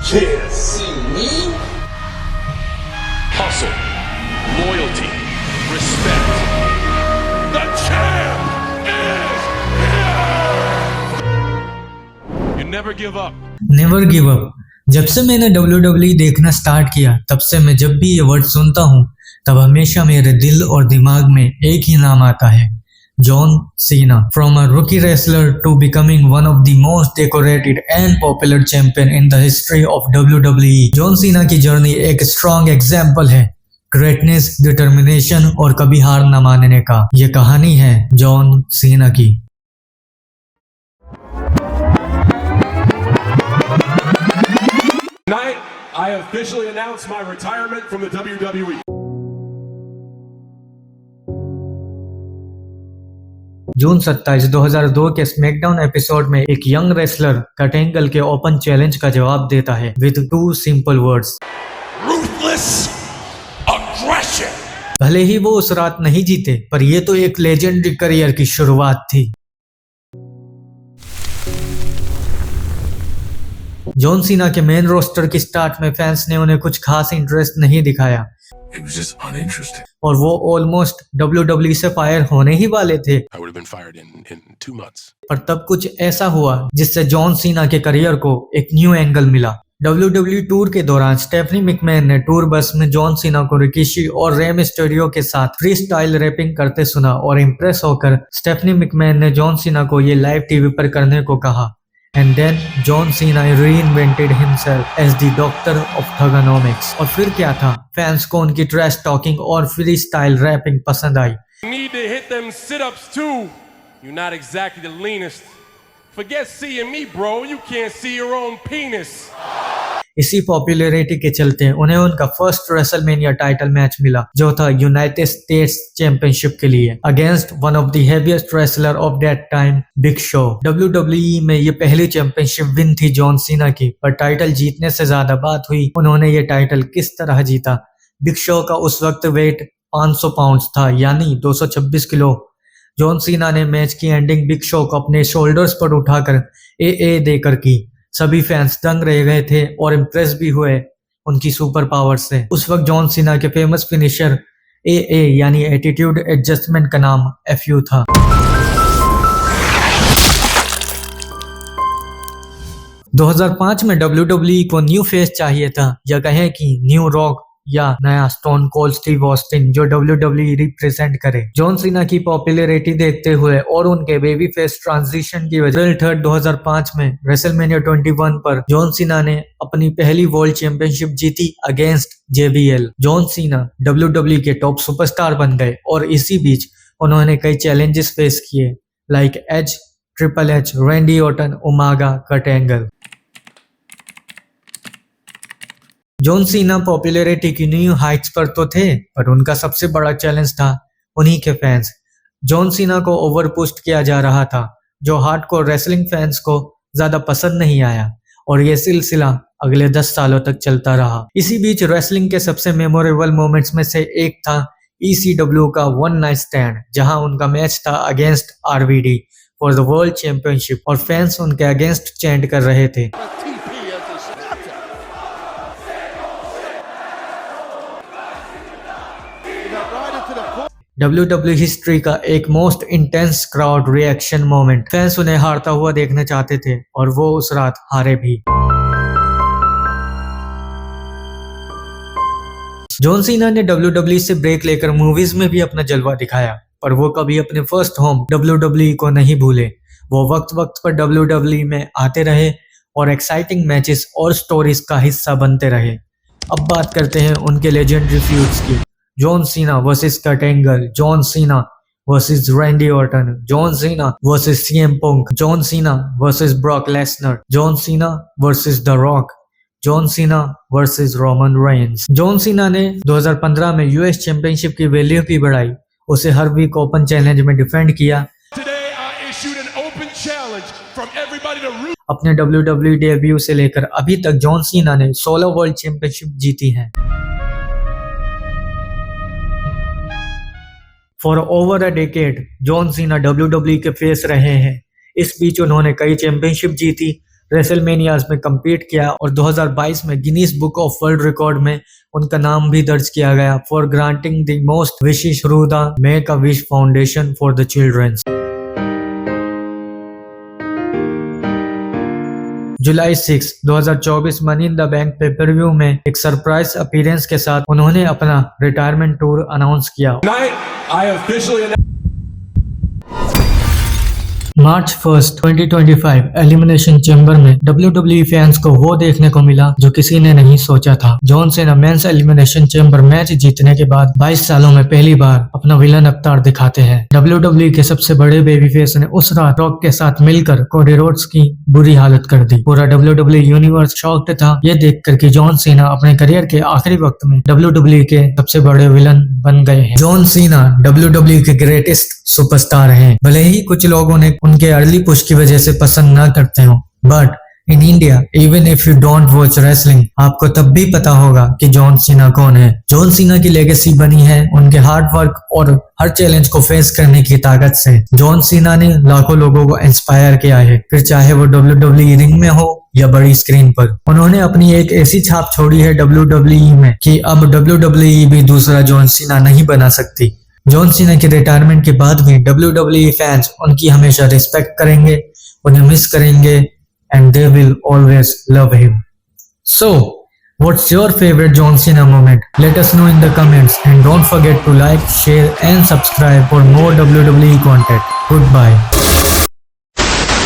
Cheers. See me? Hustle, loyalty, respect. The champ is here! You never give up. Never give up. जब से मैंने WWE देखना start किया तब से मैं जब भी ये वर्ड सुनता हूँ तब हमेशा मेरे दिल और दिमाग में एक ही नाम आता है, John Cena. From a rookie wrestler to becoming one of the most decorated and popular champion in the history of WWE, John Cena की जर्नी एक स्ट्रॉन्ग एग्जाम्पल है ग्रेटनेस, डिटर्मिनेशन और कभी हार न मानने का। ये कहानी है जॉन सीना की। Tonight, I officially announce my retirement from the WWE. जून 27, 2002 के स्मैकडाउन एपिसोड में एक यंग रेसलर कर्ट एंगल के ओपन चैलेंज का जवाब देता है with 2 simple words, Ruthless aggression. भले ही वो उस रात नहीं जीते पर ये तो एक लेजेंडरी करियर की शुरुआत थी। जॉन सीना के मेन रोस्टर की स्टार्ट में फैंस ने उन्हें कुछ खास इंटरेस्ट नहीं दिखाया It was just uninteresting. और वो ऑलमोस्ट WWE से फायर होने ही वाले थे। I would have been fired in 2 months. पर तब कुछ ऐसा हुआ जिससे जॉन सीना के करियर को एक न्यू एंगल मिला। WWE टूर के दौरान स्टेफनी मैकमैन ने टूर बस में जॉन सीना को रिकीशी और रे मिस्टेरियो के साथ फ्री स्टाइल रैपिंग करते सुना और इम्प्रेस होकर स्टेफनी मैकमैन ने जॉन सीना को ये लाइव टीवी पर करने को कहा। And then John Cena reinvented himself as the doctor of thugonomics। और फिर क्या था, फैंस को उनकी ट्रैश टॉकिंग और फ्री स्टाइल रैपिंग पसंद आई। You need to hit them sit-ups too. You're not exactly the leanest. Forget seeing me, bro. You can't see your own penis. इसी popularity के चलते उन्हें उनका फर्स्ट रेसलमेनिया टाइटल मैच मिला जो था यूनाइटेड स्टेट्स चैंपियनशिप के लिए against one of the heaviest wrestler of that time, big show. WWE में ये पहली चैंपियनशिप विन थी जॉन सीना की, पर टाइटल जीतने से ज्यादा बात हुई उन्होंने ये टाइटल किस तरह जीता। बिग शो का उस वक्त वेट 500 पाउंड्स था, यानी 226 किलो। जॉन सीना ने मैच की एंडिंग बिग शो को अपने शोल्डर्स पर उठाकर ए देकर की। सभी फैंस दंग रह गए थे और इम्प्रेस भी हुए उनकी सुपर पावर से। उस वक्त जॉन सीना के फेमस फिनिशर ए यानी एटीट्यूड एडजस्टमेंट का नाम FU था। दो 2005 में WWE को न्यू फेस चाहिए था, या कहें कि न्यू रॉक या नया स्टोन कोल्ड स्टीव ऑस्टिन जो WWE रिप्रेजेंट करे। जॉन सीना की पॉपुलैरिटी देखते हुए और उनके बेबी फेस ट्रांजिशन की वजह से 2005 में रेसलमेनिया 21 पर जॉन सीना ने अपनी पहली वर्ल्ड चैंपियनशिप जीती against JBL। John Cena WWE के टॉप सुपरस्टार बन गए और इसी बीच उन्होंने कई चैलेंजेस फेस किए like Edge, Triple H, Randy Orton, Umaga, Kurt Angle. John Cena popularity की न्यू हाइट्स पर तो थे पर उनका सबसे बड़ा चैलेंज था उन्हीं के फैंस। जॉन सीना को ओवर पुश्ड किया जा रहा था जो हार्डकोर रेसलिंग फैंस को ज्यादा पसंद नहीं आया और ये सिलसिला अगले 10 सालों तक चलता रहा। इसी बीच रेसलिंग के सबसे मेमोरेबल मोमेंट्स में से एक था ECW का वन नाइट स्टैंड, जहां उनका मैच था against RVD for the world championship और फैंस उनके अगेंस्ट चैंट कर रहे थे। WWE हिस्ट्री का एक most intense crowd reaction moment. Fans उन्हें हारता हुआ देखना चाहते थे और वो उस रात हारे भी। जॉन सीना ने WWE से ब्रेक लेकर मूवीज में भी अपना जलवा दिखाया, पर वो कभी अपने फर्स्ट होम WWE को नहीं भूले। वो वक्त वक्त पर WWE में आते रहे और एक्साइटिंग मैचेस और स्टोरीज का हिस्सा बनते रहे। अब बात करते हैं उनके लेजेंडरी फ्यूड्स की। John Cena versus Kurt Angle, John Cena versus Randy Orton, John Cena versus CM Punk, John Cena versus Brock Lesnar, John Cena versus the Rock, John Cena versus Roman Reigns. John Cena ने 2015 में US championship की value भी बढ़ाई, उसे हर week open challenge में defend किया। अपने WWE debut से लेकर अभी तक जॉन सीना ने 16 वर्ल्ड चैंपियनशिप जीती हैं। For over a decade John Cena WWE के फेस रहे हैं। इस बीच उन्होंने कई चैंपियनशिप जीती रेसलमेनियाज में compete किया और 2022 में Guinness book of world record में उनका नाम भी दर्ज किया गया for granting the most wishes through the make a wish foundation for the childrens. जुलाई 6, 2024 money in the bank pay per view में एक सरप्राइज अपीयरेंस के साथ उन्होंने अपना रिटायरमेंट टूर अनाउंस किया। Tonight, I officially announce March 1, 2025 elimination chamber में WWE fans को वो देखने को मिला जो किसी ने नहीं सोचा था। John Cena mains elimination chamber match जीतने के बाद 22 सालों में पहली बार अपना विलन अवतार दिखाते हैं। WWE के सबसे बड़े बेबी फेस ने उस रात रॉक के साथ मिलकर कोडी रोड्स की बुरी हालत कर दी। पूरा WWE यूनिवर्स शॉक्ड था ये देखकर कि जॉन सीना अपने करियर के आखिरी वक्त में WWE के सबसे बड़े विलन बन गए हैं। जॉन सीना WWE के ग्रेटेस्ट सुपरस्टार हैं। भले ही कुछ लोगों ने उनके अर्ली पुश की वजह से पसंद ना करते हो, but in India even if you don't watch wrestling आपको तब भी पता होगा कि जॉन सीना कौन है। जॉन सीना की लेगेसी बनी है उनके हार्ड वर्क और हर चैलेंज को फेस करने की ताकत से। जॉन सीना ने लाखों लोगों को इंस्पायर किया है, फिर चाहे वो WWE रिंग में हो या बड़ी स्क्रीन पर। उन्होंने अपनी एक ऐसी छाप छोड़ी है WWE में कि अब WWE भी दूसरा जॉन सीना नहीं बना सकती। जॉन सीना के रिटायरमेंट के बाद भी WWE फैंस उनकी हमेशा रिस्पेक्ट करेंगे, उन्हें मिस करेंगे and they will always love him. So, what's your favorite John Cena moment? Let us know in the comments and don't forget to like, share and subscribe for more WWE content. Goodbye.